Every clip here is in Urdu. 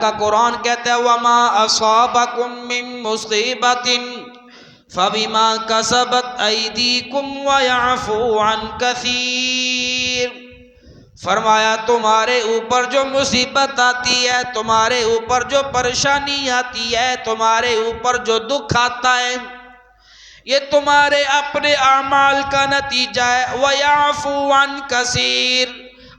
کا قرآن کہتا ہے وَمَا أَصَابَكُم مِّن مُّصِيبَةٍ فَبِمَا كَسَبَتْ أَيْدِيكُمْ وَيَعْفُو عَن كَثِيرٍ۔ فرمایا تمہارے اوپر جو مصیبت آتی ہے، تمہارے اوپر جو پریشانی آتی ہے، تمہارے اوپر جو دکھ آتا ہے، یہ تمہارے اپنے اعمال کا نتیجہ ہے۔ وَيَعْفُو عَن كَثِيرٍ،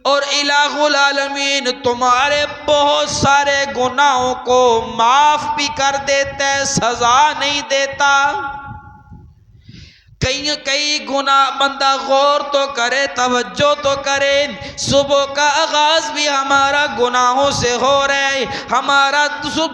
اور الٰہ العالمین تمہارے بہت سارے گناہوں کو معاف بھی کر دیتا ہے، سزا نہیں دیتا۔ کئی گناہ بندہ غور تو کرے، توجہ تو کرے، صبح کا آغاز بھی ہمارا گناہوں سے ہو رہا ہے، ہمارا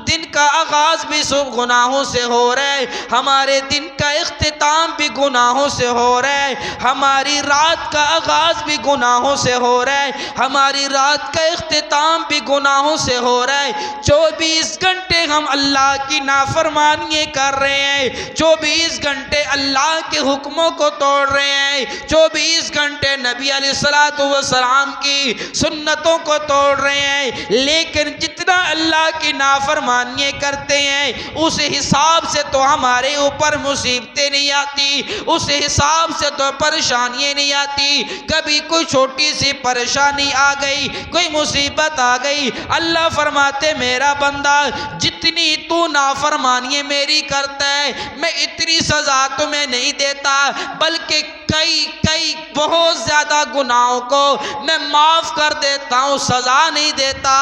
دن کا آغاز بھی گناہوں سے ہو رہا ہے، ہمارے دن کا اختتام بھی گناہوں سے ہو رہا ہے، ہماری رات کا آغاز بھی گناہوں سے ہو رہا ہے، ہماری رات کا اختتام بھی گناہوں سے ہو رہا ہے۔ 24 گھنٹے ہم اللہ کی نافرمانی کر رہے ہیں، 24 گھنٹے اللہ کے حکموں کو توڑ رہے ہیں، 24 گھنٹے نبی علیہ السلام کی سنتوں کو توڑ رہے ہیں، لیکن جتنا اللہ کی نافرمانی کرتے ہیں اس حساب سے تو ہمارے اوپر مصیبتیں نہیں آتی، اس حساب سے تو پریشانیاں نہیں آتی۔ کبھی کوئی چھوٹی سی پریشانی آ گئی، کوئی مصیبت آ گئی، اللہ فرماتے میرا بندہ جتنی تو نافرمانی میری کرتا ہے میں اتنی سزا تمہیں نہیں دیتا، بلکہ کئی بہت زیادہ گناہوں کو میں معاف کر دیتا ہوں، سزا نہیں دیتا۔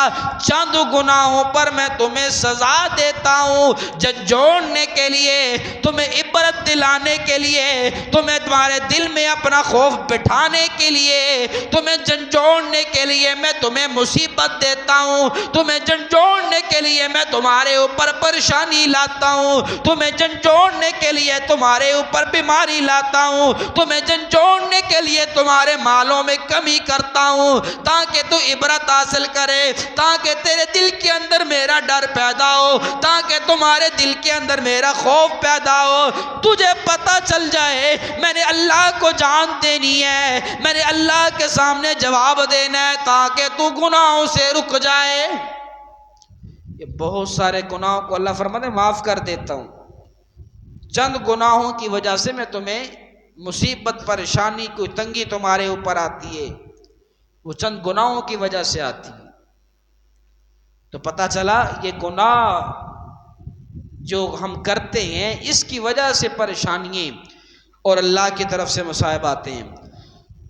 چند گناہوں پر میں تمہیں سزا دیتا ہوں جھنجھوڑنے کے لیے، تمہیں عبرت دلانے کے لیے، تمہیں تمہارے دل میں اپنا خوف بٹھانے کے لیے، تمہیں جھنجھوڑنے کے لیے میں تمہیں مصیبت دیتا ہوں، تمہیں جھنجھوڑنے کے لیے میں تمہارے اوپر پریشانی لاتا ہوں، تمہیں جھنجھوڑنے کے لیے تمہارے اوپر بیماری لاتا ہوں، تمہیں جھنجھوڑنے کے لیے تمہارے مالوں میں کمی کرتا ہوں، تاکہ تو عبرت حاصل کرے، تاکہ تیرے دل کے اندر میرا ڈر پیدا ہو، تاکہ تمہارے دل کے اندر میرا خوف پیدا ہو، تجھے پتہ چل جائے میں نے اللہ کو جان دینی ہے، میں نے اللہ کے سامنے جواب دینا ہے، تاکہ تو گناہوں سے رک جائے۔ یہ بہت سارے گناہوں کو اللہ فرماتے معاف کر دیتا ہوں، چند گناہوں کی وجہ سے میں تمہیں مصیبت، پریشانی، کوئی تنگی تمہارے اوپر آتی ہے، وہ چند گناہوں کی وجہ سے آتی ہے۔ تو پتہ چلا یہ گناہ جو ہم کرتے ہیں اس کی وجہ سے پریشانیاں اور اللہ کی طرف سے مصائب آتے ہیں،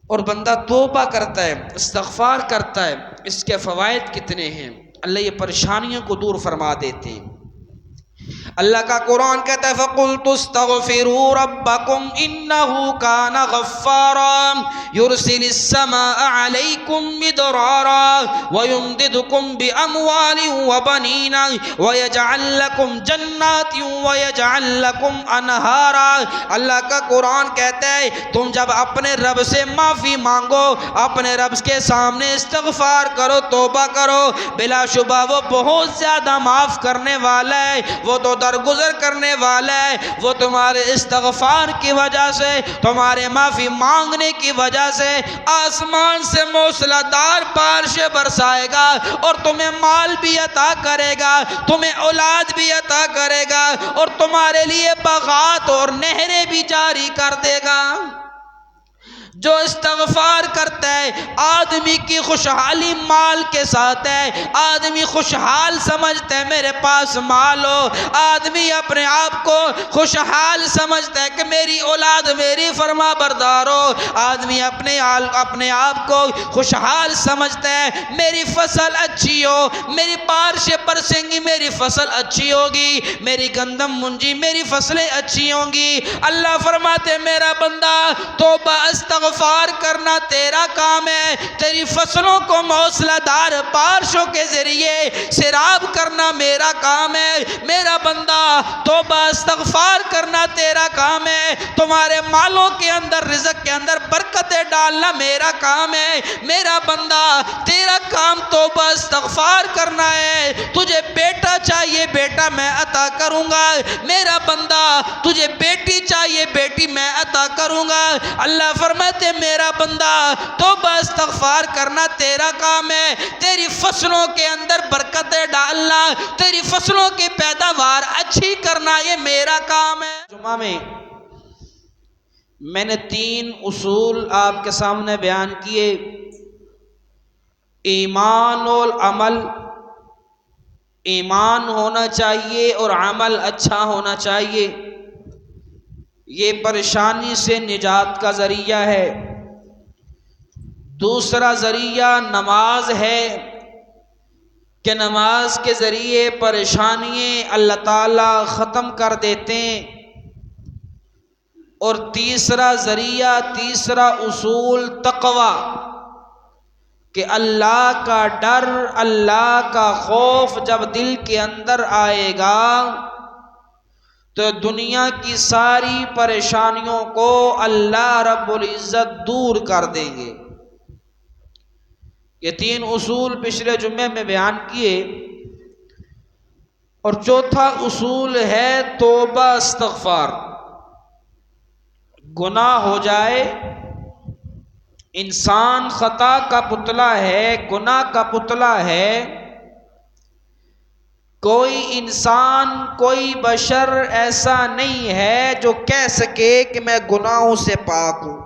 اور بندہ توبہ کرتا ہے، استغفار کرتا ہے، اس کے فوائد کتنے ہیں، اللہ یہ پریشانیوں کو دور فرما دیتے ہیں۔ اللہ کا قرآن کہتا ہے فَقُلْتُ اسْتَغْفِرُوا رَبَّكُمْ إِنَّهُ كَانَ غَفَّارًا يُرْسِلِ السَّمَاءَ عَلَيْكُمْ مِدْرَارًا وَيُمْدِدْكُمْ بِأَمْوَالٍ وَبَنِينَ وَيَجْعَلْ لَكُمْ جَنَّاتٍ وَيَجْعَلْ لَكُمْ أَنْهَارًا۔ اللہ کا قرآن کہتا ہے تم جب اپنے رب سے معافی مانگو، اپنے رب کے سامنے استغفار کرو، توبہ کرو، بلا شبہ وہ بہت زیادہ معاف کرنے والا ہے، وہ تو درگزر کرنے والا ہے، وہ تمہارے استغفار کی وجہ سے، تمہارے معافی مانگنے کی وجہ سے آسمان سے موسلادھار بارش برسائے گا، اور تمہیں مال بھی عطا کرے گا، تمہیں اولاد بھی عطا کرے گا، اور تمہارے لیے باغات اور نہریں بھی جاری کر دے گا۔ جو استغفار کرتا ہے آدمی کی خوشحالی مال کے ساتھ ہے، آدمی خوشحال سمجھتا ہے میرے پاس مال ہو، آدمی اپنے آپ کو خوشحال سمجھتا ہے کہ میری اولاد میری فرما بردار ہو، آدمی اپنے آپ کو خوشحال سمجھتا ہے میری فصل اچھی ہو، میری بارشیں برسیں گی میری فصل اچھی ہوگی، میری گندم منجی میری فصلیں اچھی ہوں گی۔ اللہ فرماتے میرا بندہ توبہ استغفار کرنا تیرا کام ہے، تیری فصلوں کو موسلا دھار بارشوں کے ذریعے سیراب کرنا میرا کام ہے، میرا بندہ توبہ استغفار کرنا تیرا کام ہے، تمہارے مالوں کے اندر رزق کے اندر برکتیں ڈالنا میرا کام ہے، میرا بندہ تیرا کام توبہ استغفار کرنا ہے۔ تجھے بیٹا چاہیے بیٹا بیٹا میں عطا کروں گا، میرا بندہ تجھے بیٹی چاہیے بیٹی میں عطا کروں گا۔ اللہ فرماتے میرا بندہ توبہ استغفار کرنا تیرا کام ہے، تیری فصلوں کے اندر برکتیں ڈالنا، تیری فصلوں کی پیداوار اچھی کرنا یہ میرا کام ہے۔ جمعہ میں نے 3 اصول آپ کے سامنے بیان کیے، ایمان اور عمل، ایمان ہونا چاہیے اور عمل اچھا ہونا چاہیے، یہ پریشانی سے نجات کا ذریعہ ہے۔ دوسرا ذریعہ نماز ہے کہ نماز کے ذریعے پریشانیاں اللہ تعالیٰ ختم کر دیتے ہیں۔ اور تیسرا ذریعہ، تیسرا اصول تقوی، کہ اللہ کا ڈر، اللہ کا خوف جب دل کے اندر آئے گا تو دنیا کی ساری پریشانیوں کو اللہ رب العزت دور کر دیں گے۔ یہ 3 اصول پچھلے جمعے میں بیان کیے۔ اور چوتھا اصول ہے توبہ استغفار۔ گناہ ہو جائے، انسان خطا کا پتلا ہے، گناہ کا پتلا ہے، کوئی انسان کوئی بشر ایسا نہیں ہے جو کہہ سکے کہ میں گناہوں سے پاک ہوں۔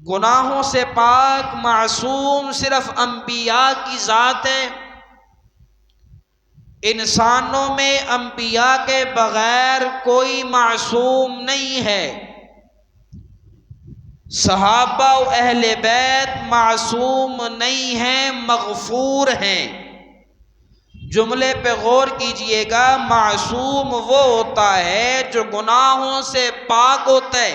گناہوں سے پاک معصوم صرف انبیاء کی ذات ہے۔ انسانوں میں انبیاء کے بغیر کوئی معصوم نہیں ہے۔ صحابہ و اہل بیت معصوم نہیں ہیں، مغفور ہیں۔ جملے پہ غور کیجئے گا، معصوم وہ ہوتا ہے جو گناہوں سے پاک ہوتا ہے۔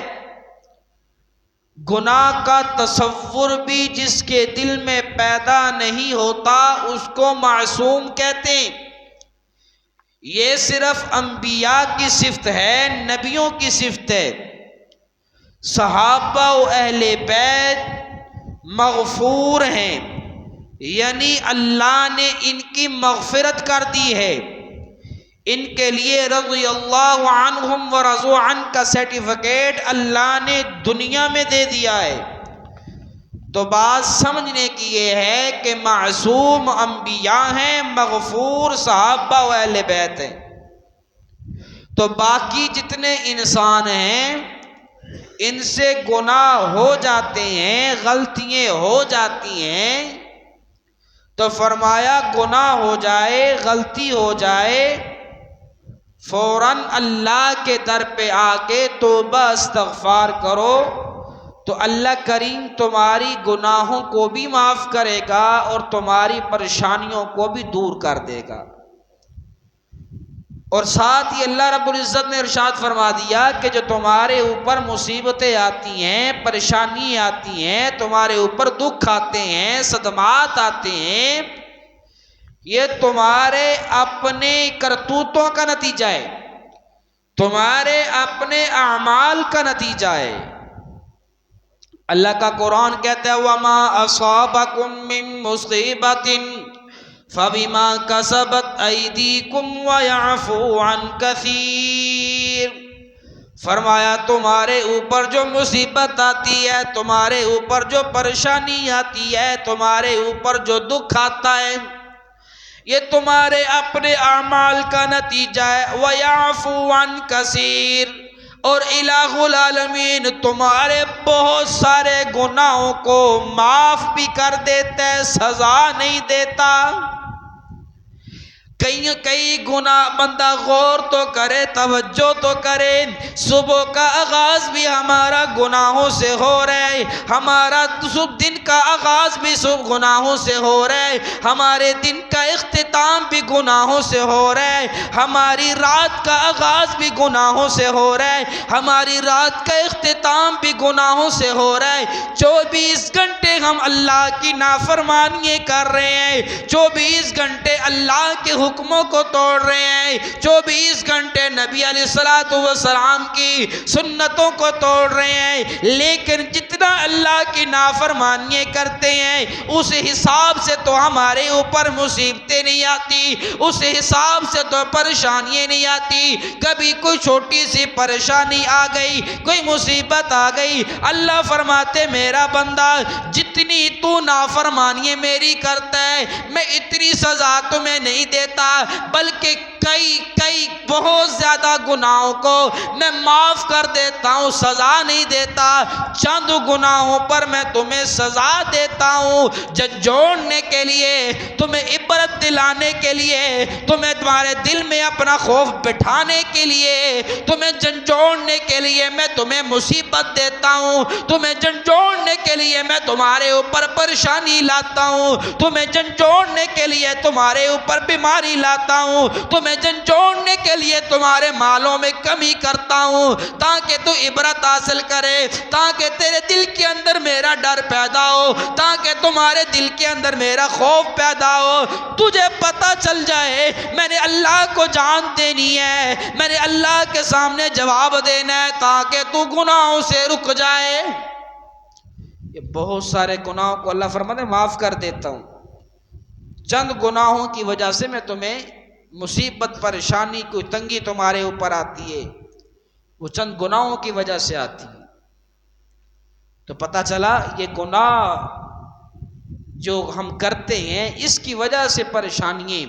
گناہ کا تصور بھی جس کے دل میں پیدا نہیں ہوتا اس کو معصوم کہتے ہیں۔ یہ صرف انبیاء کی صفت ہے، نبیوں کی صفت ہے۔ صحابہ و اہل بیت مغفور ہیں، یعنی اللہ نے ان کی مغفرت کر دی ہے، ان کے لیے رضی اللہ عنہم ورضوا عنہ کا سرٹیفکیٹ اللہ نے دنیا میں دے دیا ہے۔ تو بات سمجھنے کی یہ ہے کہ معصوم انبیاء ہیں، مغفور صحابہ و اہل بیت ہیں۔ تو باقی جتنے انسان ہیں ان سے گناہ ہو جاتے ہیں، غلطیاں ہو جاتی ہیں، تو فرمایا گناہ ہو جائے، غلطی ہو جائے، فوراً اللہ کے در پہ آ کے توبہ استغفار کرو تو اللہ کریم تمہاری گناہوں کو بھی معاف کرے گا اور تمہاری پریشانیوں کو بھی دور کر دے گا۔ اور ساتھ ہی اللہ رب العزت نے ارشاد فرما دیا کہ جو تمہارے اوپر مصیبتیں آتی ہیں، پریشانی آتی ہیں، تمہارے اوپر دکھ آتے ہیں، صدمات آتے ہیں، یہ تمہارے اپنے کرتوتوں کا نتیجہ ہے، تمہارے اپنے اعمال کا نتیجہ ہے۔ اللہ کا قرآن کہتا ہے وَمَا أَصَابَكُم مِّن مُّصِيبَةٍ فَبِمَا كَسَبَتْ أَيْدِيكُمْ وَيَعْفُو عَن كَثِيرٍ۔ فرمایا تمہارے اوپر جو مصیبت آتی ہے، تمہارے اوپر جو پریشانی آتی ہے، تمہارے اوپر جو دکھ آتا ہے، یہ تمہارے اپنے اعمال کا نتیجہ ہے۔ وَيَعْفُو عَن كَثِيرٍ، اور الہ العالمین تمہارے بہت سارے گناہوں کو معاف بھی کر دیتا ہے، سزا نہیں دیتا۔ کئی گناہ بندہ غور تو کرے، توجہ تو کرے، صبح کا آغاز بھی ہمارا گناہوں سے ہو رہا ہے، ہمارا صبح دن کا آغاز بھی صبح گناہوں سے ہو رہا ہے، ہمارے دن کا اختتام بھی گناہوں سے ہو رہا ہے، ہماری رات کا آغاز بھی گناہوں سے ہو رہا ہے، ہماری رات کا اختتام بھی گناہوں سے ہو رہا ہے۔ 24 گھنٹے ہم اللہ کی نافرمانیاں کر رہے ہیں، 24 گھنٹے اللہ کے حکموں کو توڑ رہے ہیں، 24 گھنٹے نبی علیہ السلام کی سنتوں کو توڑ رہے ہیں، لیکن جتنا اللہ کی نافرمانی پریشانیاں کرتے ہیں اس حساب سے تو ہمارے اوپر مصیبتیں نہیں آتی، اس حساب سے تو پریشانیاں نہیں آتی۔ کبھی کوئی چھوٹی سی پریشانی آ گئی، کوئی مصیبت آ گئی، اللہ فرماتے میرا بندہ جتنی تو نافرمانیاں میری کرتا ہے میں اتنی سزا تمہیں نہیں دیتا، بلکہ کئی بہت زیادہ گناہوں کو میں معاف کر دیتا ہوں، سزا نہیں دیتا۔ چند گناہوں پر میں تمہیں سزا دیتا ہوں جھنجھوڑنے کے لیے، تمہیں عبرت دلانے کے لیے، تمہیں تمہارے دل میں اپنا خوف بٹھانے کے لیے، تمہیں جھنجھوڑنے کے لیے میں تمہیں مصیبت دیتا ہوں، تمہیں جھنجھوڑنے کے لیے میں تمہارے اوپر پریشانی لاتا ہوں، تمہیں جھنجھوڑنے کے لیے تمہارے اوپر بیماری لاتا ہوں، تمہیں جھنجھوڑنے کے لیے تمہارے مالوں میں کمی کرتا ہوں، تاکہ تو عبرت حاصل کرے، تاکہ تیرے دل کے اندر میرا ڈر پیدا ہو، تاکہ تمہارے دل کے اندر میرا خوف پیدا ہو، تجھے پتہ چل جائے میں نے اللہ کو جان دینی ہے، میں نے اللہ کے سامنے جواب دینا ہے، تاکہ تو گناہوں سے رک جائے۔ یہ بہت سارے گناہوں کو اللہ فرماتے معاف کر دیتا ہوں، چند گناہوں کی وجہ سے میں تمہیں مصیبت پریشانی کوئی تنگی تمہارے اوپر آتی ہے، وہ چند گناہوں کی وجہ سے آتی ہے۔ تو پتہ چلا یہ گناہ جو ہم کرتے ہیں اس کی وجہ سے پریشانیاں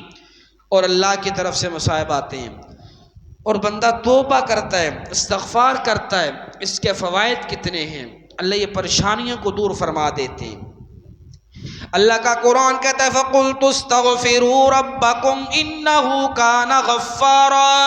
اور اللہ کی طرف سے مصائب آتے ہیں، اور بندہ توبہ کرتا ہے، استغفار کرتا ہے، اس کے فوائد کتنے ہیں، اللہ یہ پریشانیوں کو دور فرما دیتے ہیں۔ اللہ کا قرآن کہتا ہے فَقُلْتُ اسْتَغْفِرُوا رَبَّكُمْ إِنَّهُ كَانَ غَفَّارًا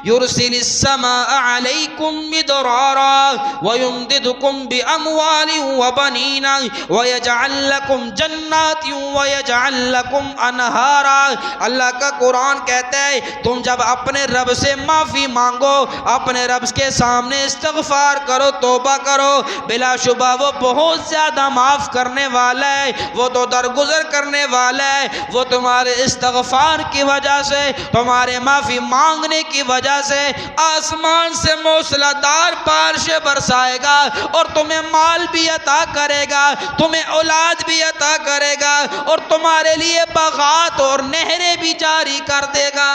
يُرْسِلِ السَّمَاءَ عَلَيْكُمْ مِدْرَارًا وَيُمْدِدْكُمْ بِأَمْوَالٍ وَبَنِينَ وَيَجْعَلْ لَكُمْ جَنَّاتٍ وَيَجْعَلْ لَكُمْ أَنْهَارًا۔ اللہ کا قرآن کہتا ہے تم جب اپنے رب سے معافی مانگو، اپنے رب کے سامنے استغفار کرو، توبہ کرو، بلا شبہ وہ بہت زیادہ معاف کرنے والا ہے، وہ تو درگزر کرنے والا ہے، وہ تمہارے استغفار کی وجہ سے، تمہارے معافی مانگنے کی وجہ سے آسمان سے موسلا دھار بارشیں برسائے گا، اور تمہیں مال بھی عطا کرے گا، تمہیں اولاد بھی عطا کرے گا، اور تمہارے لیے باغات اور نہریں بھی جاری کر دے گا۔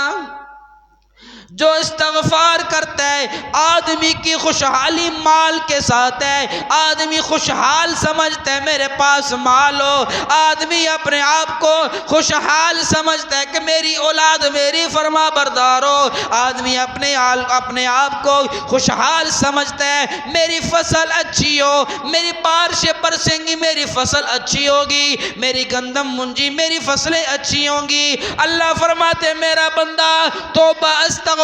جو استغفار کرتا ہے آدمی کی خوشحالی مال کے ساتھ ہے، آدمی خوشحال سمجھتا ہے میرے پاس مال ہو، آدمی اپنے آپ کو خوشحال سمجھتا ہے کہ میری اولاد میری فرما بردار ہو، آدمی اپنے آپ کو خوشحال سمجھتا ہے میری فصل اچھی ہو، میری بارشیں برسیں گی میری فصل اچھی ہوگی، میری گندم منجی میری فصلیں اچھی ہوں گی۔ اللہ فرماتے میرا بندہ توبہ استغفار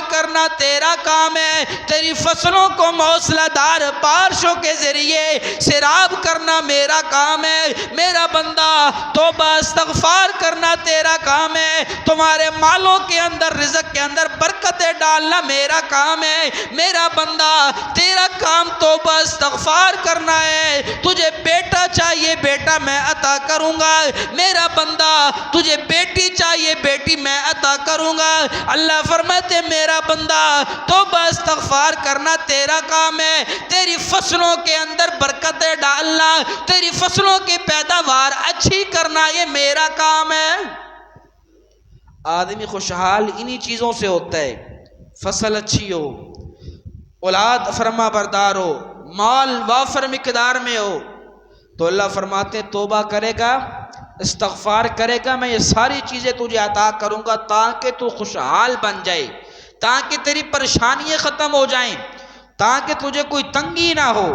کرنا تیرا کام ہے، تیری فصلوں کو موسلا دھار بارشوں کے ذریعے سیراب کرنا میرا کام ہے، میرا بندہ توبہ استغفار کرنا تیرا کام ہے، تمہارے مالوں کے اندر رزق کے اندر برکتیں ڈالنا میرا کام ہے، میرا بندہ تیرا کام توبہ استغفار کرنا ہے۔ تجھے بیٹا چاہیے بیٹا میں عطا کروں گا، میرا بندہ تجھے بیٹی چاہیے بیٹی میں عطا کروں گا۔ اللہ فرماتے میرا بندہ توبہ استغفار کرنا تیرا کام ہے، تیری فصلوں کے اندر برکتیں ڈالنا، تیری فصلوں کی پیداوار اچھی کرنا یہ میرا کام ہے۔ آدمی خوشحال انہی چیزوں سے ہوتا ہے، فصل اچھی ہو، اولاد فرما بردار ہو، مال وافر مقدار میں ہو، تو اللہ فرماتے توبہ کرے گا استغفار کرے گا میں یہ ساری چیزیں تجھے عطا کروں گا تاکہ تو خوشحال بن جائے، تاکہ تیری پریشانیاں ختم ہو جائیں، تاکہ تجھے کوئی تنگی نہ ہو۔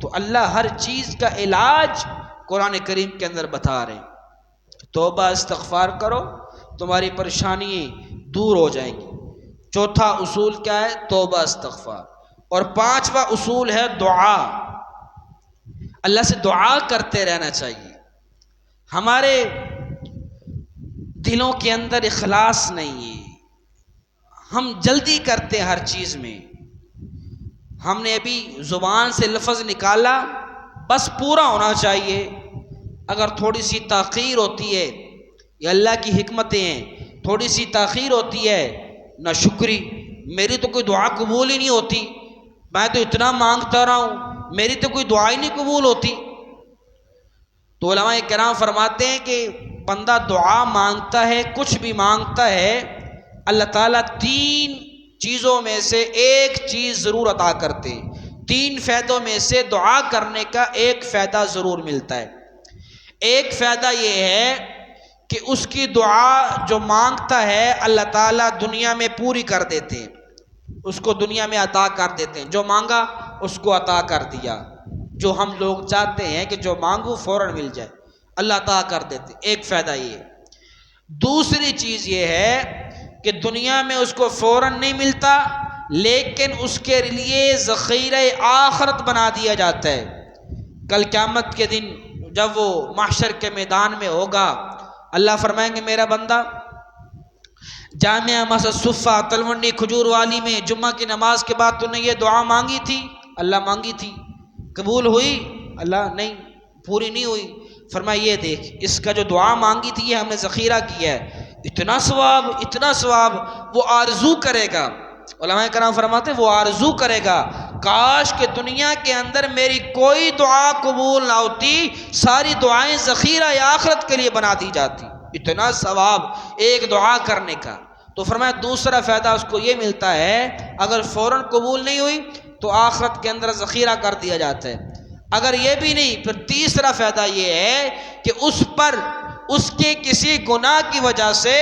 تو اللہ ہر چیز کا علاج قرآن کریم کے اندر بتا رہے ہیں، توبہ استغفار کرو تمہاری پریشانیاں دور ہو جائیں گی۔ چوتھا اصول کیا ہے؟ توبہ استغفار۔ اور پانچواں اصول ہے دعا، اللہ سے دعا کرتے رہنا چاہیے۔ ہمارے دلوں کے اندر اخلاص نہیں ہے، ہم جلدی کرتے ہیں ہر چیز میں، ہم نے ابھی زبان سے لفظ نکالا بس پورا ہونا چاہیے، اگر تھوڑی سی تاخیر ہوتی ہے یہ اللہ کی حکمتیں ہیں، تھوڑی سی تاخیر ہوتی ہے نہ شکری، میری تو کوئی دعا قبول ہی نہیں ہوتی، میں تو اتنا مانگتا رہا ہوں میری تو کوئی دعا ہی نہیں قبول ہوتی۔ تو علماء کرام فرماتے ہیں کہ بندہ دعا مانگتا ہے، کچھ بھی مانگتا ہے، اللہ تعالیٰ 3 چیزوں میں سے ایک چیز ضرور عطا کرتے ہیں۔ 3 فائدوں میں سے دعا کرنے کا ایک فائدہ ضرور ملتا ہے۔ ایک فائدہ یہ ہے کہ اس کی دعا جو مانگتا ہے اللہ تعالیٰ دنیا میں پوری کر دیتے ہیں، اس کو دنیا میں عطا کر دیتے ہیں۔ جو مانگا اس کو عطا کر دیا۔ جو ہم لوگ چاہتے ہیں کہ جو مانگو فوراً مل جائے، اللہ عطا کر دیتے۔ ایک فائدہ یہ ہے۔ دوسری چیز یہ ہے کہ دنیا میں اس کو فوراً نہیں ملتا، لیکن اس کے لیے ذخیرہ آخرت بنا دیا جاتا ہے۔ کل قیامت کے دن جب وہ محشر کے میدان میں ہوگا، اللہ فرمائیں گے میرا بندہ جامعہ مسجد صفہ تلونڈی کھجور والی میں جمعہ کی نماز کے بعد تو نے یہ دعا مانگی تھی، اللہ مانگی تھی، قبول ہوئی؟ اللہ نہیں، پوری نہیں ہوئی۔ فرمایا یہ دیکھ، اس کا جو دعا مانگی تھی یہ ہم نے ذخیرہ کیا ہے، اتنا ثواب اتنا ثواب، وہ آرزو کرے گا۔ علماء کرام فرماتے ہیں وہ آرزو کرے گا کاش کہ دنیا کے اندر میری کوئی دعا قبول نہ ہوتی، ساری دعائیں ذخیرہ آخرت کے لیے بنا دی جاتی، اتنا ثواب ایک دعا کرنے کا۔ تو فرمایا دوسرا فائدہ اس کو یہ ملتا ہے، اگر فوراً قبول نہیں ہوئی تو آخرت کے اندر ذخیرہ کر دیا جاتا ہے۔ اگر یہ بھی نہیں، پھر تیسرا فائدہ یہ ہے کہ اس پر اس کے کسی گناہ کی وجہ سے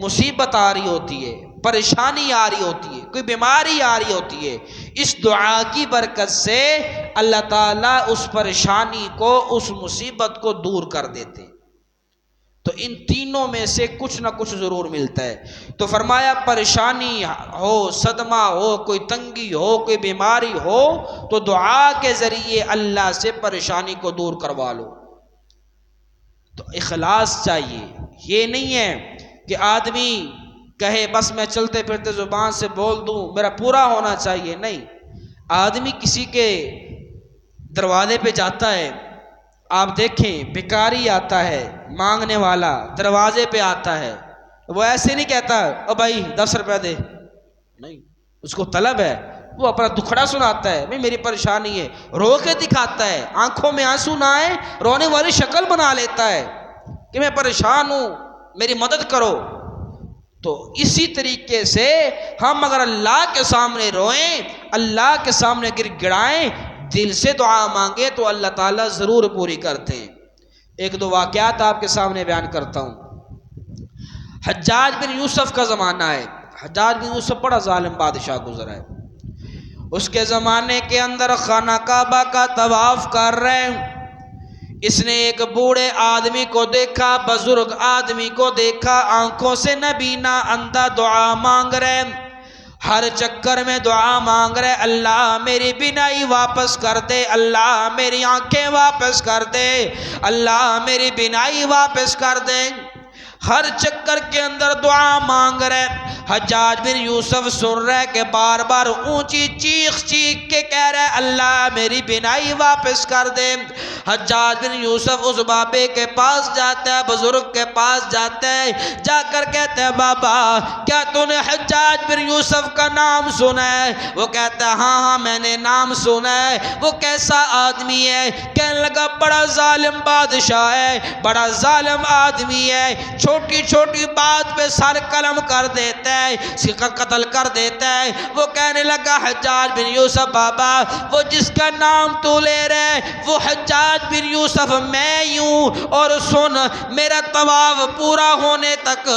مصیبت آ رہی ہوتی ہے، پریشانی آ رہی ہوتی ہے، کوئی بیماری آ رہی ہوتی ہے، اس دعا کی برکت سے اللہ تعالیٰ اس پریشانی کو، اس مصیبت کو دور کر دیتے۔ تو ان تینوں میں سے کچھ نہ کچھ ضرور ملتا ہے۔ تو فرمایا پریشانی ہو، صدمہ ہو، کوئی تنگی ہو، کوئی بیماری ہو، تو دعا کے ذریعے اللہ سے پریشانی کو دور کروا لو۔ تو اخلاص چاہیے، یہ نہیں ہے کہ آدمی کہے بس میں چلتے پھرتے زبان سے بول دوں میرا پورا ہونا چاہیے، نہیں۔ آدمی کسی کے دروازے پہ جاتا ہے، آپ دیکھیں بھکاری آتا ہے، مانگنے والا دروازے پہ آتا ہے، وہ ایسے نہیں کہتا او بھائی 10 روپے دے، نہیں، اس کو طلب ہے، وہ اپنا دکھڑا سناتا ہے، بھائی میری پریشانی ہے، رو کے دکھاتا ہے، آنکھوں میں آنسو نہ آئے، رونے والی شکل بنا لیتا ہے کہ میں پریشان ہوں میری مدد کرو۔ تو اسی طریقے سے ہم اگر اللہ کے سامنے روئیں، اللہ کے سامنے گر گڑائیں، دل سے دعا مانگے تو اللہ تعالیٰ ضرور پوری کرتے ہیں۔ 1-2 واقعات آپ کے سامنے بیان کرتا ہوں۔ حجاج بن یوسف کا زمانہ ہے۔ حجاج بن یوسف بڑا ظالم بادشاہ گزرا ہے۔ اس کے زمانے کے اندر خانہ کعبہ کا طواف کر رہے ہیں، اس نے ایک بوڑھے آدمی کو دیکھا، بزرگ آدمی کو دیکھا، آنکھوں سے نبینا اندھا دعا مانگ رہے، ہر چکر میں دعا مانگ رہے، اللہ میری بینائی واپس کر دے، اللہ میری آنکھیں واپس کر دے، اللہ میری بینائی واپس کر دے۔ ہر چکر کے اندر دعا مانگ رہے۔ حجاج بن یوسف سن رہے کہ بار بار اونچی چیخ چیخ کے کہہ رہے اللہ میری بینائی واپس کر دے۔ حجاج بن یوسف اس بابے کے پاس جاتا ہے، بزرگ کے پاس جاتا ہے، جا کر کہتے ہیں بابا کیا تو نے حجاج بن یوسف کا نام سنا ہے؟ وہ کہتا ہے ہاں ہاں میں نے نام سنا ہے۔ وہ کیسا آدمی ہے؟ کہنے لگا بڑا ظالم بادشاہ ہے، بڑا ظالم آدمی ہے، چھوٹی چھوٹی بات پہ سر قلم کر دیتا ہے، قتل کر دیتا ہے۔ وہ کہنے لگا حجاج بن یوسف بابا وہ جس کا نام تو لے رہے وہ حجاج بن یوسف میں ہوں، اور سن میرا طواف پورا ہونے تک،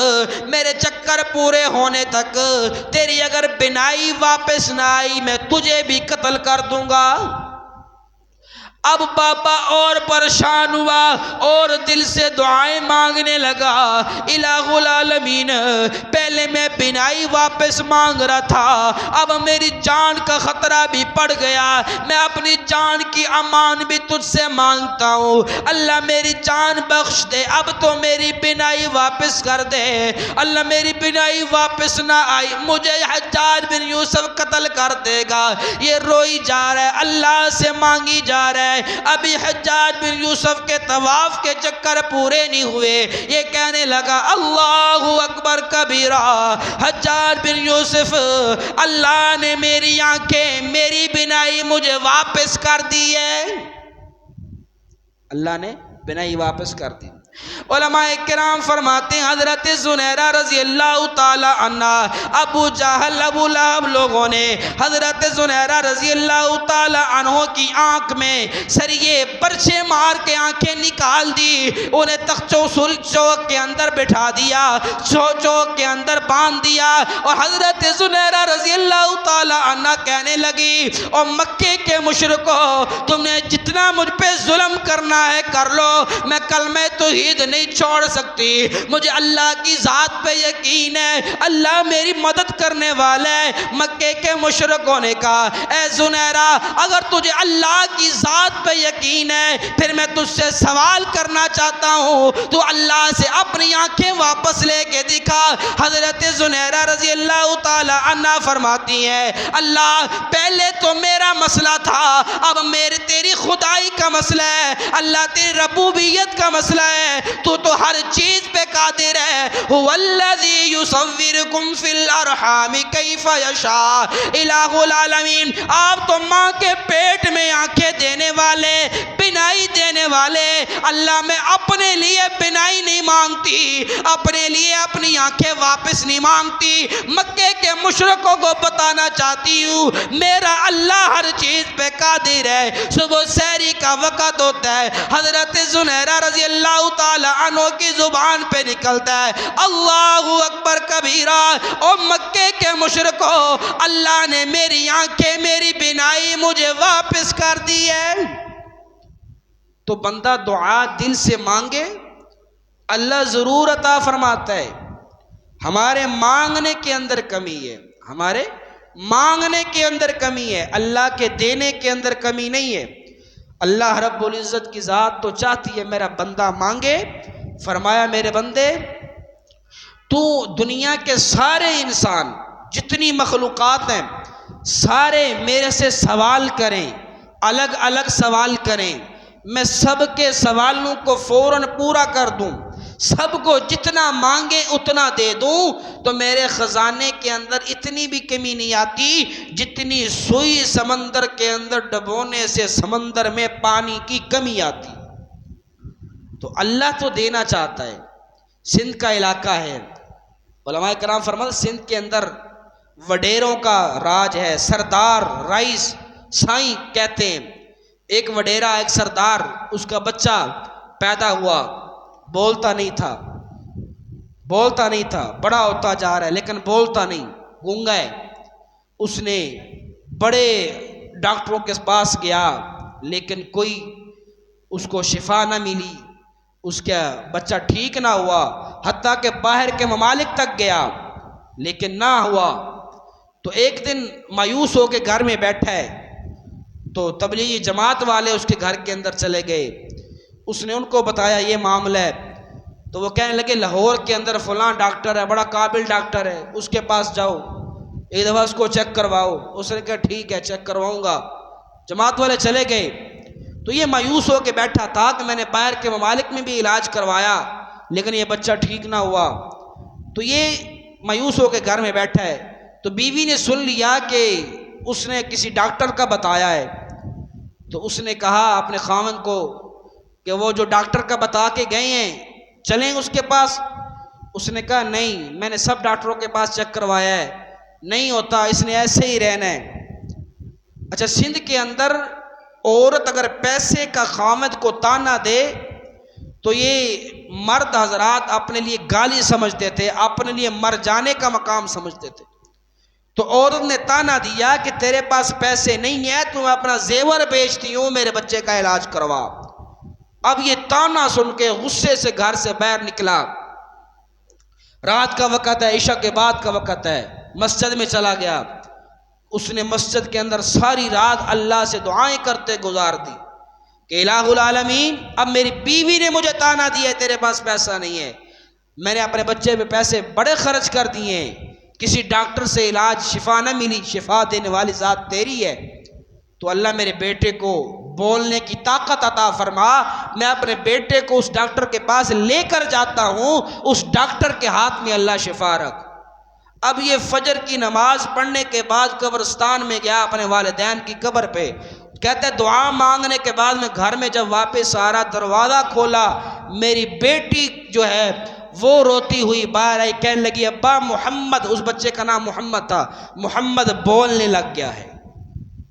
میرے چکر پورے ہونے تک تیری اگر بینائی واپس نہ آئی میں تجھے بھی قتل کر دوں گا۔ اب بابا اور پریشان ہوا اور دل سے دعائیں مانگنے لگا، الہ العالمین پہلے میں بینائی واپس مانگ رہا تھا، اب میری جان کا خطرہ بھی پڑ گیا، میں اپنی جان کی امان بھی تجھ سے مانگتا ہوں، اللہ میری جان بخش دے، اب تو میری بینائی واپس کر دے۔ اللہ میری بینائی واپس نہ آئی مجھے حجاج بن یوسف قتل کر دے گا۔ یہ روئی جا رہا ہے، اللہ سے مانگی جا رہا ہے، ابھی حجاج بن یوسف کے طواف کے چکر پورے نہیں ہوئے، یہ کہنے لگا اللہ اکبر کبیرہ، حجاج بن یوسف اللہ نے میری آنکھیں میری بینائی مجھے واپس کر دی ہے، اللہ نے بنائی واپس کر دی۔ علماء کرام فرماتے ہیں حضرت زنیرہ رضی اللہ تعالی عنہ، ابو جہل ابو لہب لوگوں نے حضرت زنیرہ رضی اللہ تعالی عنہ کی آنکھ میں سریے پرچے مار کے آنکھیں نکال دی، انہیں تخت چوک کے اندر بٹھا دیا، چوک کے اندر باندھ دیا، اور حضرت زنیرہ رضی اللہ تعالی عنہ کہنے لگی اور مکے کے مشرکو تم نے جتنا مجھ پہ ظلم کرنا ہے کر لو، میں کلمہ توحید نہیں چھوڑ سکتی، مجھے اللہ کی ذات پہ یقین ہے، اللہ میری مدد کرنے والا ہے۔ مکے کے مشرکوں نے کہا اے زنیرہ اگر تجھے اللہ کی ذات پہ یقین ہے پھر میں تجھ سے سوال کرنا چاہتا ہوں، تو اللہ سے اپنی آنکھیں واپس لے کے دکھا۔ حضرت زنیرہ رضی اللہ تعالی عنہ فرماتی ہے اللہ پہلے تو میرا مسئلہ تھا، اب تیری خدائی کا مسئلہ ہے، اللہ تیری ربوبیت کا مسئلہ ہے، تو ہر چیز پہ قادر ہے۔ هو الذی یصورکم فی الارحام کیف یشاء، الہ العالمین آپ تو ماں کے پیٹ میں آنکھیں دینے والے، بینائی دینے والے، اللہ میں اپنے لیے بینائی نہیں مانگتی، اپنے لیے اپنی آنکھیں واپس نہیں مانگتی، مکے کے مشرکوں کو بتانا چاہتی ہوں میرا اللہ ہر چیز پہ قادر ہے۔ صبح سحری کا وقت ہوتا ہے، حضرت زنیرہ رضی اللہ تعالی عنہ کی زبان پہ نکلتا ہے اللہ اکبر کبیرہ، اور مکے کے مشرکوں اللہ نے میری آنکھیں میری بینائی مجھے واپس کر دی ہے۔ تو بندہ دعا دل سے مانگے اللہ ضرور عطا فرماتا ہے۔ ہمارے مانگنے کے اندر کمی ہے، ہمارے مانگنے کے اندر کمی ہے، اللہ کے دینے کے اندر کمی نہیں ہے۔ اللہ رب العزت کی ذات تو چاہتی ہے میرا بندہ مانگے۔ فرمایا میرے بندے تو دنیا کے سارے انسان جتنی مخلوقات ہیں سارے میرے سے سوال کریں، الگ الگ سوال کریں، میں سب کے سوالوں کو فوراً پورا کر دوں، سب کو جتنا مانگے اتنا دے دوں، تو میرے خزانے کے اندر اتنی بھی کمی نہیں آتی جتنی سوئی سمندر کے اندر ڈبونے سے سمندر میں پانی کی کمی آتی۔ تو اللہ تو دینا چاہتا ہے۔ سندھ کا علاقہ ہے، علماء کرام فرماتے سندھ کے اندر وڈیروں کا راج ہے، سردار رئیس سائیں کہتے ہیں۔ ایک وڈیرا ایک سردار، اس کا بچہ پیدا ہوا، بولتا نہیں تھا، بڑا ہوتا جا رہا ہے لیکن بولتا نہیں، گونگا ہے۔ اس نے بڑے ڈاکٹروں کے پاس گیا لیکن کوئی اس کو شفا نہ ملی، اس کا بچہ ٹھیک نہ ہوا، حتیٰ کہ باہر کے ممالک تک گیا لیکن نہ ہوا۔ تو ایک دن مایوس ہو کے گھر میں بیٹھا ہے، تو تبلیغی جماعت والے اس کے گھر کے اندر چلے گئے، اس نے ان کو بتایا یہ معاملہ ہے، تو وہ کہنے لگے لاہور کے اندر فلاں ڈاکٹر ہے، بڑا قابل ڈاکٹر ہے، اس کے پاس جاؤ، ایک دفعہ اس کو چیک کرواؤ۔ اس نے کہا ٹھیک ہے چیک کرواؤں گا۔ جماعت والے چلے گئے، تو یہ مایوس ہو کے بیٹھا تھا کہ میں نے باہر کے ممالک میں بھی علاج کروایا لیکن یہ بچہ ٹھیک نہ ہوا۔ تو یہ مایوس ہو کے گھر میں بیٹھا ہے، تو بیوی نے سن لیا کہ اس نے کسی ڈاکٹر کا بتایا ہے، تو اس نے کہا اپنے خاوند کو کہ وہ جو ڈاکٹر کا بتا کے گئے ہیں چلیں اس کے پاس۔ اس نے کہا نہیں، میں نے سب ڈاکٹروں کے پاس چیک کروایا ہے، نہیں ہوتا، اس نے ایسے ہی رہنا ہے۔ اچھا، سندھ کے اندر عورت اگر پیسے کا خاوند کو تانا دے تو یہ مرد حضرات اپنے لیے گالی سمجھتے تھے، اپنے لیے مر جانے کا مقام سمجھتے تھے۔ تو عورت نے تانا دیا کہ تیرے پاس پیسے نہیں ہیں، تو میں اپنا زیور بیچتی ہوں، میرے بچے کا علاج کروا۔ اب یہ تانا سن کے غصے سے گھر سے باہر نکلا، رات کا وقت ہے، عشاء کے بعد کا وقت ہے، مسجد میں چلا گیا۔ اس نے مسجد کے اندر ساری رات اللہ سے دعائیں کرتے گزار دی کہ الہ العالمین اب میری بیوی نے مجھے تانا دیا ہے تیرے پاس پیسہ نہیں ہے، میں نے اپنے بچے پہ پیسے بڑے خرچ کر دیے ہیں، کسی ڈاکٹر سے علاج شفا نہ ملی، شفا دینے والی ذات تیری ہے، تو اللہ میرے بیٹے کو بولنے کی طاقت عطا فرما، میں اپنے بیٹے کو اس ڈاکٹر کے پاس لے کر جاتا ہوں، اس ڈاکٹر کے ہاتھ میں اللہ شفا رکھ۔ اب یہ فجر کی نماز پڑھنے کے بعد قبرستان میں گیا، اپنے والدین کی قبر پہ کہتے ہیں دعا مانگنے کے بعد میں گھر میں جب واپس آ رہا، دروازہ کھولا، میری بیٹی جو ہے وہ روتی ہوئی باہر آئی، کہنے لگی ابا محمد، اس بچے کا نام محمد تھا، محمد بولنے لگ گیا ہے،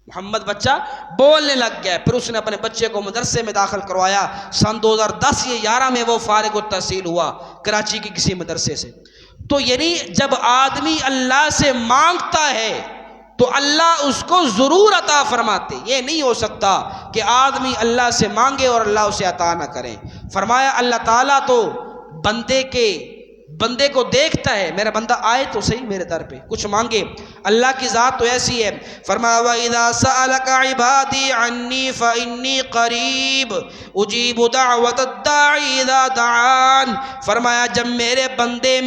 محمد بچہ بولنے لگ گیا ہے۔ پھر اس نے اپنے بچے کو مدرسے میں داخل کروایا۔ سن 2010 یا 11 میں وہ فارغ التحصیل ہوا کراچی کی کسی مدرسے سے۔ تو یعنی جب آدمی اللہ سے مانگتا ہے تو اللہ اس کو ضرور عطا فرماتے۔ یہ نہیں ہو سکتا کہ آدمی اللہ سے مانگے اور اللہ اسے عطا نہ کرے۔ فرمایا اللہ تعالیٰ تو بندے کو دیکھتا ہے، میرا بندہ آئے تو صحیح میرے در پہ کچھ مانگے۔ اللہ کی ذات تو ایسی ہے۔ فرمایا وَإِذَا سَأَلَكَ عِبَادِي عَنِّي فَإِنِّي قَرِيبٌ أُجِيبُ دَعْوَةَ الدَّاعِ إِذَا دَعَانِ۔ فرمایا جب میرے بندے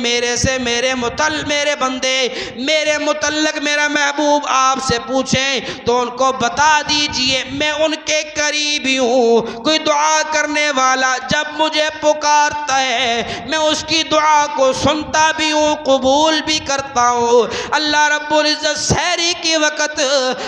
میرے متعلق میرا محبوب آپ سے پوچھیں تو ان کو بتا دیجئے میں ان کے قریب ہی ہوں۔ کوئی دعا کرنے والا جب مجھے پکارتا ہے میں اس کی دعا کو سنتا بھی ہوں، قبول بھی کرتا ہوں۔ اللہ رب العزت سحری کے وقت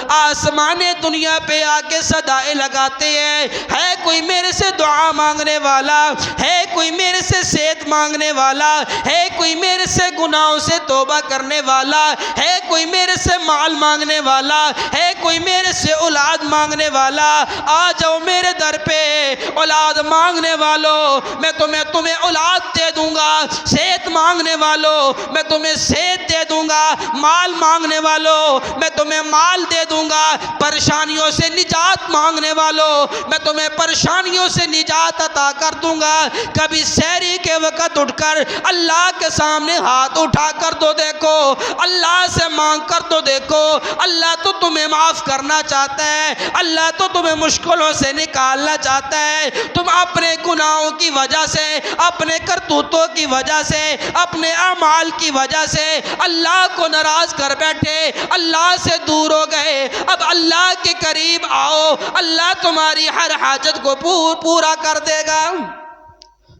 آسمان دنیا پہ آ کے صدائیں لگاتے ہیں، ہے کوئی میرے سے دعا مانگنے والا، ہے کوئی میرے سے صحت مانگنے والا، ہے کوئی میرے سے گناہوں سے توبہ کرنے والا، ہے کوئی میرے سے مال مانگنے والا، ہے کوئی میرے سے اولاد مانگنے والا، آ جاؤ میرے در پہ۔ اولاد مانگنے والوں میں تمہیں اولاد دے دوں گا، صحت مانگنے والوں میں تمہیں صحت دے دوں گا، مال مانگنے والوں میں تمہیں مال دے دوں گا، پریشانیوں سے نجات مانگنے والوں میں تمہیں پریشانیوں سے نجات عطا کر دوں گا۔ کبھی سحری کے وقت اٹھ کر اللہ کے سامنے ہاتھ اٹھا کر تو دیکھو، اللہ سے مانگ کر تو دیکھو، اللہ تو تمہیں معاف کرنا چاہتا ہے، اللہ تو تمہیں مشکلوں سے نکالنا چاہتا ہے۔ تم اپنے گناہوں کی وجہ سے، اپنے کرتوتوں کی وجہ سے، اپنے اعمال کی وجہ سے اللہ کو ناراض کر بیٹھے، اللہ سے دور ہو گئے۔ اب اللہ کے قریب آؤ، اللہ تمہاری ہر حاجت کو پورا کر دے گا۔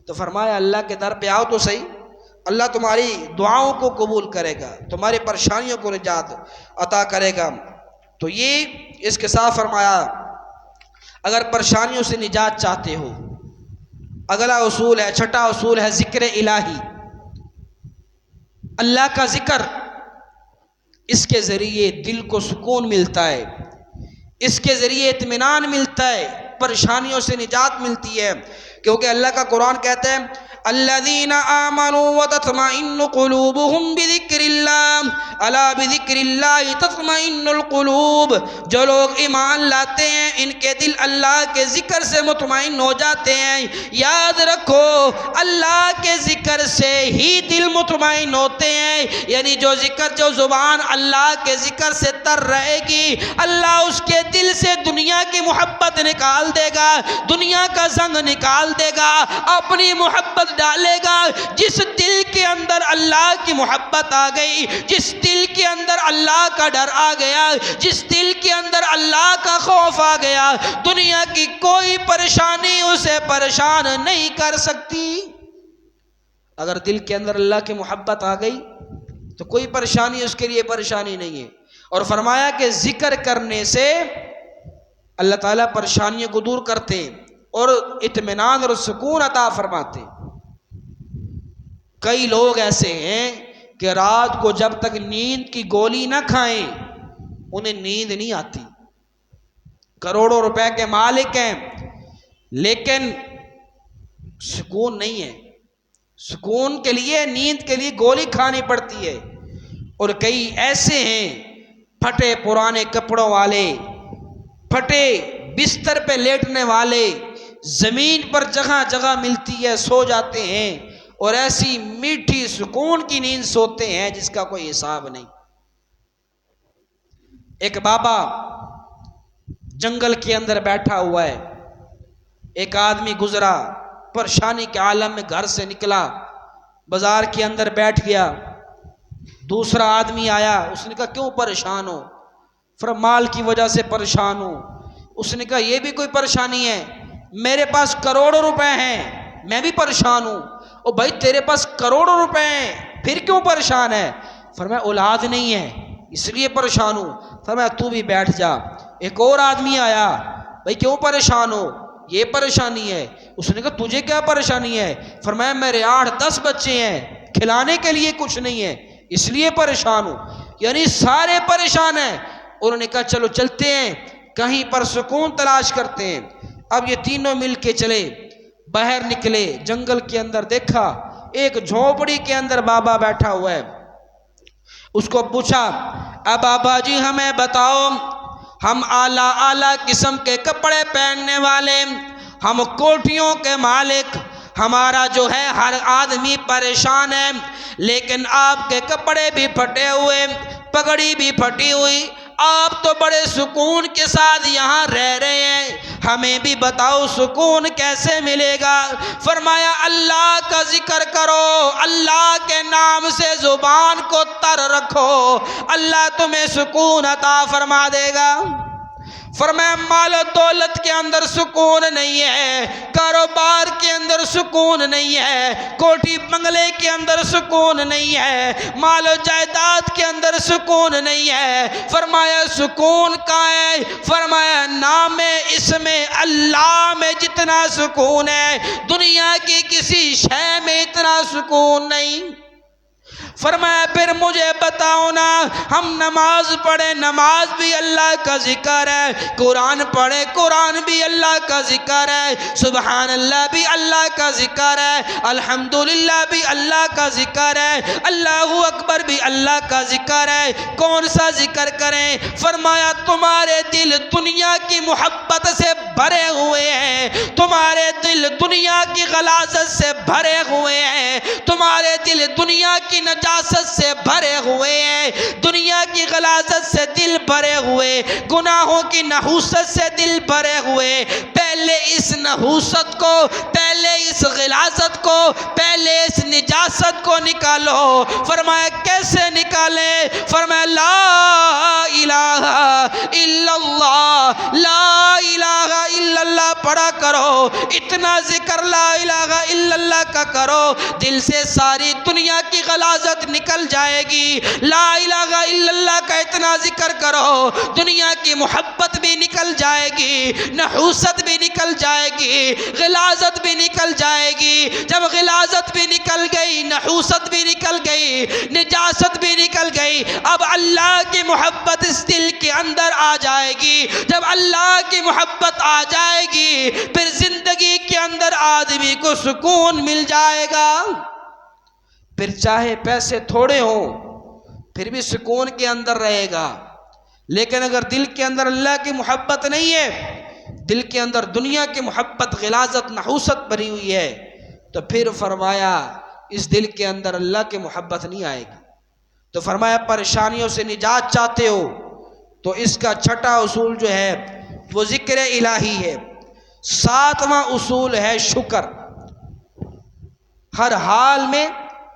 تو فرمایا اللہ کے در پہ آؤ تو صحیح، اللہ تمہاری دعاؤں کو قبول کرے گا، تمہاری پریشانیوں کو نجات عطا کرے گا۔ تو یہ اس کے ساتھ فرمایا اگر پریشانیوں سے نجات چاہتے ہو، اگلا اصول ہے، چھٹا اصول ہے ذکر الہی، اللہ کا ذکر۔ اس کے ذریعے دل کو سکون ملتا ہے، اس کے ذریعے اطمینان ملتا ہے، پریشانیوں سے نجات ملتی ہے، کیونکہ اللہ کا قرآن کہتا ہے الذین آمنوا وتطمئن قلوبهم بذکر اللہ الا بذکر اللہ تطمئن القلوب۔ جو لوگ ایمان لاتے ہیں ان کے دل اللہ کے ذکر سے مطمئن ہو جاتے ہیں۔ یاد رکھو اللہ کے ذکر سے ہی دل مطمئن ہوتے ہیں، یعنی جو زبان اللہ کے ذکر سے تر رہے گی اللہ اس کے دل سے دنیا کی محبت نکال دے گا، دنیا کا زنگ نکال دے گا، اپنی محبت ڈالے گا۔ جس دل کے اندر اللہ کی محبت آ گئی، جس دل کے اندر اللہ کا ڈر آ گیا، جس دل کے اندر اللہ کا خوف آ گیا، دنیا کی کوئی پریشانی اسے پریشان نہیں کر سکتی۔ اگر دل کے اندر اللہ کی محبت آ گئی تو کوئی پریشانی اس کے لیے پریشانی نہیں ہے۔ اور فرمایا کہ ذکر کرنے سے اللہ تعالیٰ پریشانیوں کو دور کرتے اور اطمینان اور سکون عطا فرماتے۔ کئی لوگ ایسے ہیں کہ رات کو جب تک نیند کی گولی نہ کھائیں انہیں نیند نہیں آتی، کروڑوں روپے کے مالک ہیں لیکن سکون نہیں ہے، سکون کے لیے نیند کے لیے گولی کھانی پڑتی ہے۔ اور کئی ایسے ہیں پھٹے پرانے کپڑوں والے، پھٹے بستر پہ لیٹنے والے، زمین پر جگہ جگہ ملتی ہے سو جاتے ہیں، اور ایسی میٹھی سکون کی نیند سوتے ہیں جس کا کوئی حساب نہیں۔ ایک بابا جنگل کے اندر بیٹھا ہوا ہے، ایک آدمی گزرا، پریشانی کے عالم میں گھر سے نکلا، بازار کے اندر بیٹھ گیا، دوسرا آدمی آیا، اس نے کہا کیوں پریشان ہو؟ فرمایا مال کی وجہ سے پریشان ہوں۔ اس نے کہا یہ بھی کوئی پریشانی ہے؟ میرے پاس کروڑوں روپے ہیں میں بھی پریشان ہوں۔ او بھائی تیرے پاس کروڑوں روپے ہیں پھر کیوں پریشان ہے؟ فرمایا اولاد نہیں ہے اس لیے پریشان ہوں۔ فرمایا تو بھی بیٹھ جا، ایک اور آدمی آیا، بھائی کیوں پریشان ہو؟ یہ پریشانی ہے۔ اس نے کہا تجھے کیا پریشانی ہے؟ فرمایا میرے 8-10 بچے ہیں، کھلانے کے لیے کچھ نہیں ہے، اس لیے پریشان ہوں۔ یعنی سارے پریشان ہیں۔ انہوں نے کہا چلو چلتے ہیں، کہیں پر سکون تلاش کرتے ہیں۔ اب یہ تینوں مل کے چلے، باہر نکلے، جنگل کے اندر دیکھا ایک جھونپڑی کے اندر بابا بیٹھا ہوا ہے۔ اس کو پوچھا اے بابا جی ہمیں بتاؤ، ہم اعلیٰ قسم کے کپڑے پہننے والے، ہم کوٹھیوں کے مالک، ہمارا جو ہے ہر آدمی پریشان ہے، لیکن آپ کے کپڑے بھی پھٹے ہوئے، پگڑی بھی پھٹی ہوئی، آپ تو بڑے سکون کے ساتھ یہاں رہ رہے ہیں، ہمیں بھی بتاؤ سکون کیسے ملے گا؟ فرمایا اللہ کا ذکر کرو، اللہ کے نام سے زبان کو تر رکھو، اللہ تمہیں سکون عطا فرما دے گا۔ فرمایا مال و دولت کے اندر سکون نہیں ہے، کاروبار کے اندر سکون نہیں ہے، کوٹھی بنگلے کے اندر سکون نہیں ہے، مال و جائیداد کے اندر سکون نہیں ہے۔ فرمایا سکون کہاں ہے؟ فرمایا نام اسم اللہ میں جتنا سکون ہے دنیا کی کسی شے میں اتنا سکون نہیں۔ فرمایا پھر مجھے بتاؤ نا، ہم نماز پڑھیں، نماز بھی اللہ کا ذکر ہے، قرآن پڑھیں، قرآن بھی اللہ کا ذکر ہے، سبحان اللہ بھی اللہ کا ذکر ہے، الحمدللہ بھی اللہ کا ذکر ہے، اللہ اکبر بھی اللہ کا ذکر ہے، کون سا ذکر کریں؟ فرمایا تمہارے دل دنیا کی محبت سے بھرے ہوئے ہیں، تمہارے دل دنیا کی غلاظت سے بھرے ہوئے ہیں، تمہارے دل دنیا کی نجاست سے بھرے ہوئے ہیں، دنیا کی غلاظت سے دل بھرے ہوئے، گناہوں کی نحوست سے دل بھرے ہوئے۔ پہلے اس نحوست کو، پہلے اس غلاظت کو، پہلے اس نجاست کو نکالو۔ فرمایا کیسے نکالے؟ فرمایا لا الہ الا اللہ، لا الہ الا اللہ پڑھا کرو، اتنا ذکر لا الہ الا اللہ کا کرو، دل سے ساری دنیا کی غلاظت نکل جائے گی۔ لا الہ الا اللہ کا اتنا ذکر کرو، دنیا کی محبت بھی نکل جائے گی، نحوست بھی نکل جائے گی، غلاظت بھی نکل جائے گی۔ جب غلاظت بھی نکل گئی، نحوست بھی نکل گئی، نجاست بھی نکل گئی، اب اللہ کی محبت اس دل کے اندر آ جائے گی۔ جب اللہ کی محبت آ جائے گی پھر زندگی کے اندر آدمی کو سکون مل جائے گا۔ پھر چاہے پیسے تھوڑے ہوں پھر بھی سکون کے اندر رہے گا، لیکن اگر دل کے اندر اللہ کی محبت نہیں ہے، دل کے اندر دنیا کی محبت، غلاظت، نحوست بھری ہوئی ہے، تو پھر فرمایا اس دل کے اندر اللہ کی محبت نہیں آئے گی۔ تو فرمایا پریشانیوں سے نجات چاہتے ہو تو اس کا چھٹا اصول جو ہے وہ ذکر الہی ہے۔ 7واں اصول ہے شکر۔ ہر حال میں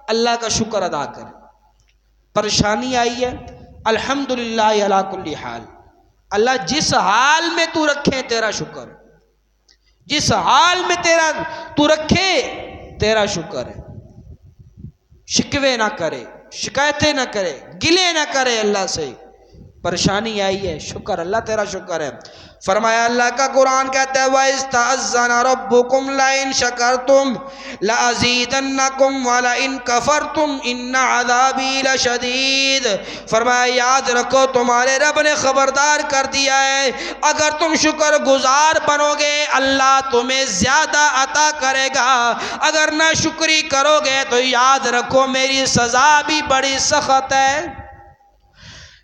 اللہ کا شکر ادا کر۔ پریشانی آئی ہے، الحمدللہ علی کل حال، اللہ جس حال میں تو رکھے تیرا شکر، جس حال میں تو رکھے تیرا شکر ہے۔ شکوے نہ کرے، شکایتیں نہ کرے، گلے نہ کرے اللہ سے۔ پریشانی آئی ہے، شکر، اللہ تیرا شکر ہے۔ فرمایا اللہ کا قرآن کہتا ہے وَإِذْ تَأَذَّنَ رَبُّكُمْ لَئِن شَكَرْتُمْ لَأَزِيدَنَّكُمْ وَلَئِن كَفَرْتُمْ إِنَّ عَذَابِي لَشَدِيدٌ۔ فرمایا یاد رکھو تمہارے رب نے خبردار کر دیا ہے، اگر تم شکر گزار بنو گے اللہ تمہیں زیادہ عطا کرے گا، اگر نہ شکری کرو گے تو یاد رکھو میری سزا بھی بڑی سخت ہے۔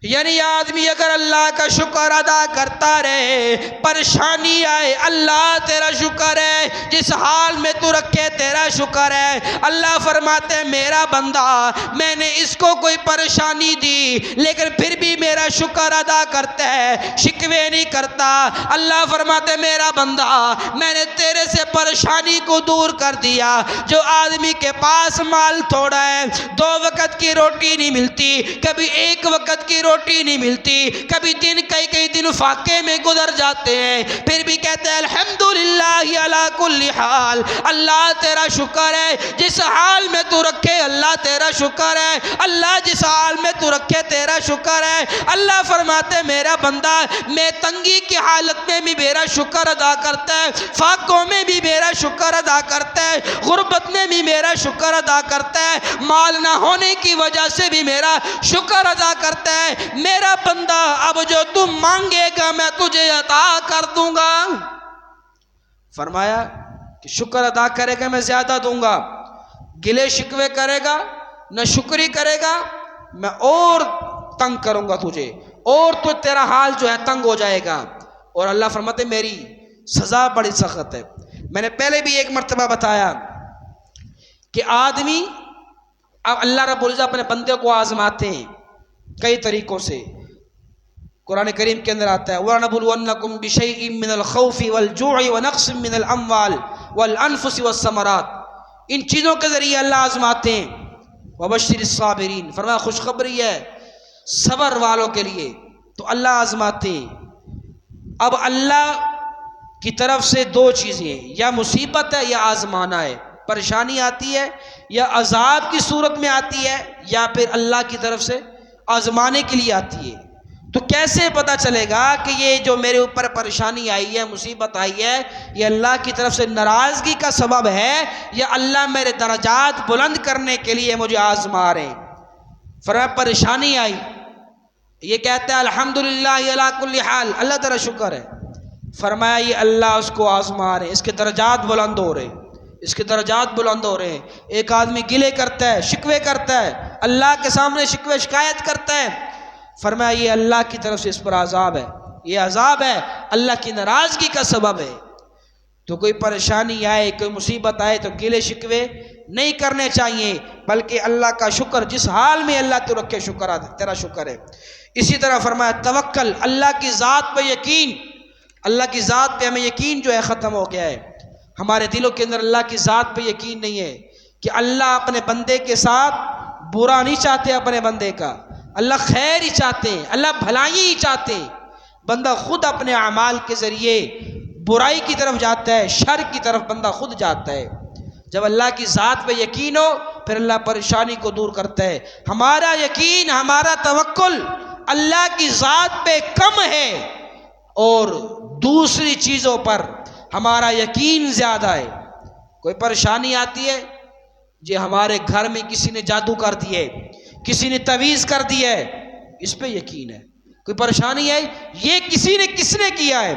یعنی آدمی اگر اللہ کا شکر ادا کرتا رہے، پریشانی آئے اللہ تیرا شکر ہے، جس حال میں تو رکھے تیرا شکر ہے۔ اللہ فرماتے میرا بندہ میں نے اس کو کوئی پریشانی دی لیکن پھر بھی میرا شکر ادا کرتا ہے، شکوے نہیں کرتا۔ اللہ فرماتے میرا بندہ میں نے تیرے سے پریشانی کو دور کر دیا۔ جو آدمی کے پاس مال تھوڑا ہے، 2 وقت وقت کی روٹی نہیں ملتی، کبھی ایک وقت کی روٹی نہیں ملتی، کبھی دن کئی دن فاقے میں گزر جاتے ہیں، پھر بھی کہتے ہیں الحمدللہ علی کل حال، اللہ تیرا شکر ہے جس حال میں تو رکھے، اللہ تیرا شکر ہے، اللہ جس حال میں تو رکھے تیرا شکر ہے۔ اللہ فرماتے میرا بندہ میں تنگی کی حالت میں بھی میرا شکر ادا کرتا ہے، فاقوں میں بھی میرا شکر ادا کرتا ہے، غربت میں بھی میرا شکر ادا کرتا ہے، مال نہ ہونے کی وجہ سے بھی میرا شکر ادا کرتا ہے۔ میرا بندہ اب جو تم مانگے گا میں تجھے عطا کر دوں گا۔ فرمایا کہ شکر ادا کرے گا میں زیادہ دوں گا، گلے شکوے کرے گا نہ شکری کرے گا میں اور تنگ کروں گا تجھے، اور تو تیرا حال جو ہے تنگ ہو جائے گا۔ اور اللہ فرماتے میری سزا بڑی سخت ہے۔ میں نے پہلے بھی ایک مرتبہ بتایا کہ آدمی اللہ رب العزت اپنے بندے کو آزماتے ہیں کئی طریقوں سے۔ قرآن کریم کے اندر آتا ہے وَلَنَبْلُوَنَّكُمْ بِشَيْءٍ مِّنَ الْخَوْفِ وَالْجُوعِ وَنَقْصٍ مِّنَ الْأَمْوَالِ وَالْأَنفُسِ وَالثَّمَرَاتِ، ان چیزوں کے ذریعے اللہ آزماتے ہیں۔ وَبَشِّرِ الصَّابِرِينَ، فرمایا خوشخبری ہے صبر والوں کے لیے، تو اللہ آزماتے ہیں۔ اب اللہ کی طرف سے دو چیزیں ہیں، یا مصیبت ہے یا آزمانا ہے، پریشانی آتی ہے یا عذاب کی صورت میں آتی ہے یا پھر اللہ کی طرف سے آزمانے کے لیے آتی ہے۔ تو کیسے پتہ چلے گا کہ یہ جو میرے اوپر پریشانی آئی ہے، مصیبت آئی ہے، یہ اللہ کی طرف سے ناراضگی کا سبب ہے یا اللہ میرے درجات بلند کرنے کے لیے مجھے آزما رہے ہیں؟ فرمایا پریشانی آئی، یہ کہتا ہے الحمدللہ علی کل حال، اللہ تعالیٰ شکر ہے۔ فرمایا یہ اللہ اس کو آزما رہے ہیں، اس کے درجات بلند ہو رہے ہیں، اس کے درجات بلند ہو رہے ہیں۔ ایک آدمی گلے کرتا ہے، شکوے کرتا ہے، اللہ کے سامنے شکوے شکایت کرتا ہے، فرمایا یہ اللہ کی طرف سے اس پر عذاب ہے، یہ عذاب ہے، اللہ کی ناراضگی کا سبب ہے۔ تو کوئی پریشانی آئے، کوئی مصیبت آئے تو گلے شکوے نہیں کرنے چاہیے، بلکہ اللہ کا شکر جس حال میں اللہ تو رکھے شکر تیرا شکر ہے۔ اسی طرح فرمایا توکل، اللہ کی ذات پہ یقین، اللہ کی ذات پہ ہمیں یقین جو ہے ختم ہو گیا ہے، ہمارے دلوں کے اندر اللہ کی ذات پہ یقین نہیں ہے کہ اللہ اپنے بندے کے ساتھ برا نہیں چاہتے، اپنے بندے کا اللہ خیر ہی چاہتے ہیں، اللہ بھلائی ہی چاہتے ہیں۔ بندہ خود اپنے اعمال کے ذریعے برائی کی طرف جاتا ہے، شر کی طرف بندہ خود جاتا ہے۔ جب اللہ کی ذات پہ یقین ہو پھر اللہ پریشانی کو دور کرتا ہے۔ ہمارا یقین، ہمارا توکل اللہ کی ذات پہ کم ہے اور دوسری چیزوں پر ہمارا یقین زیادہ ہے۔ کوئی پریشانی آتی ہے جی ہمارے گھر میں کسی نے جادو کر دیے، کسی نے تعویذ کر دیا ہے، اس پہ یقین ہے۔ کوئی پریشانی ہے یہ کس نے کیا ہے،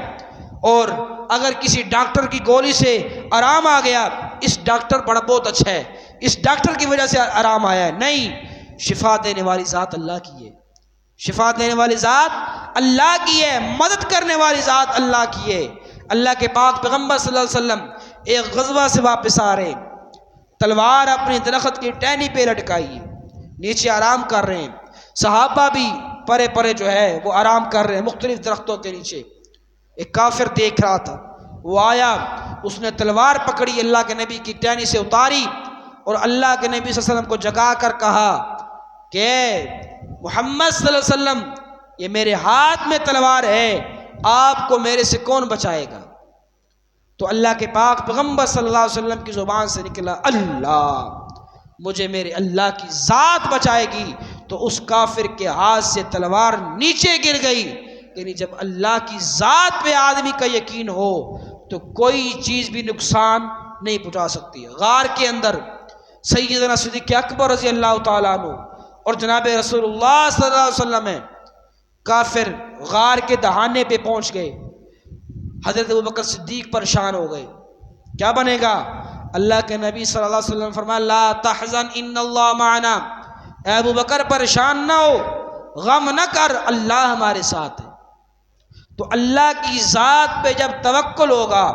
اور اگر کسی ڈاکٹر کی گولی سے آرام آ گیا، اس ڈاکٹر بہت اچھا ہے، اس ڈاکٹر کی وجہ سے آرام آیا ہے، نہیں، شفا دینے والی ذات اللہ کی ہے، شفا دینے والی ذات اللہ کی ہے، مدد کرنے والی ذات اللہ کی ہے۔ اللہ کے پاک پیغمبر صلی اللہ علیہ وسلم ایک غزوہ سے واپس آ رہے، تلوار اپنی درخت کی ٹہنی پہ لٹکائی، نیچے آرام کر رہے ہیں، صحابہ بھی پرے پرے جو ہے وہ آرام کر رہے ہیں مختلف درختوں کے نیچے۔ ایک کافر دیکھ رہا تھا، وہ آیا، اس نے تلوار پکڑی، اللہ کے نبی کی ٹہنی سے اتاری اور اللہ کے نبی صلی اللہ علیہ وسلم کو جگا کر کہا کہ محمد صلی اللہ علیہ وسلم یہ میرے ہاتھ میں تلوار ہے، آپ کو میرے سے کون بچائے گا؟ تو اللہ کے پاک پیغمبر صلی اللہ علیہ وسلم کی زبان سے نکلا اللہ، مجھے میرے اللہ کی ذات بچائے گی۔ تو اس کافر کے ہاتھ سے تلوار نیچے گر گئی۔ یعنی جب اللہ کی ذات پہ آدمی کا یقین ہو تو کوئی چیز بھی نقصان نہیں پہنچا سکتی۔ غار کے اندر سیدنا صدیق اکبر رضی اللہ تعالیٰ عنہ اور جناب رسول اللہ صلی اللہ علیہ وسلم ہے، کافر غار کے دہانے پہ پہنچ گئے، حضرت ابوبکر صدیق پریشان ہو گئے، کیا بنے گا؟ اللہ کے نبی صلی اللہ علیہ وسلم فرمایا لا تحزن ان اللہ معنا، اے ابوبکر پریشان نہ ہو، غم نہ کر، اللہ ہمارے ساتھ ہے۔ تو اللہ کی ذات پہ جب توکل ہوگا،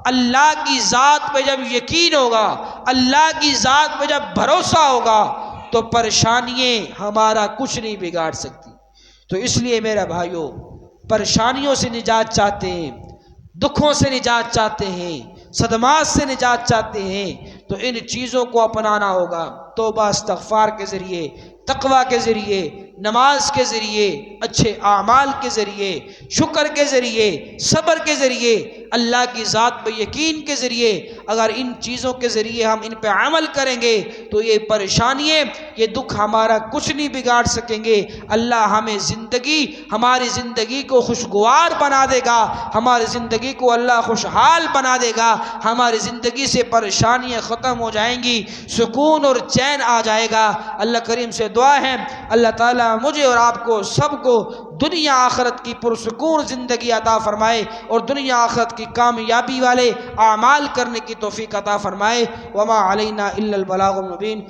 اللہ کی ذات پہ جب یقین ہوگا، اللہ کی ذات پہ جب بھروسہ ہوگا تو پریشانیاں ہمارا کچھ نہیں بگاڑ سکتی۔ تو اس لیے میرا بھائیو، پریشانیوں سے نجات چاہتے ہیں، دکھوں سے نجات چاہتے ہیں، صدمات سے نجات چاہتے ہیں تو ان چیزوں کو اپنانا ہوگا۔ توبہ استغفار کے ذریعے، تقوی کے ذریعے، نماز کے ذریعے، اچھے اعمال کے ذریعے، شکر کے ذریعے، صبر کے ذریعے، اللہ کی ذات پہ یقین کے ذریعے، اگر ان چیزوں کے ذریعے ہم ان پہ عمل کریں گے تو یہ پریشانیاں، یہ دکھ ہمارا کچھ نہیں بگاڑ سکیں گے۔ اللہ ہمیں ہماری زندگی کو خوشگوار بنا دے گا، ہماری زندگی کو اللہ خوشحال بنا دے گا، ہماری زندگی سے پریشانیاں ختم ہو جائیں گی، سکون اور چین آ جائے گا۔ اللہ کریم سے دعا ہے اللہ تعالیٰ مجھے اور آپ کو سب کو دنیا آخرت کی پرسکون زندگی عطا فرمائے اور دنیا آخرت کی کامیابی والے اعمال کرنے کی توفیق عطا فرمائے۔ وما علینا الا البلاغ المبین۔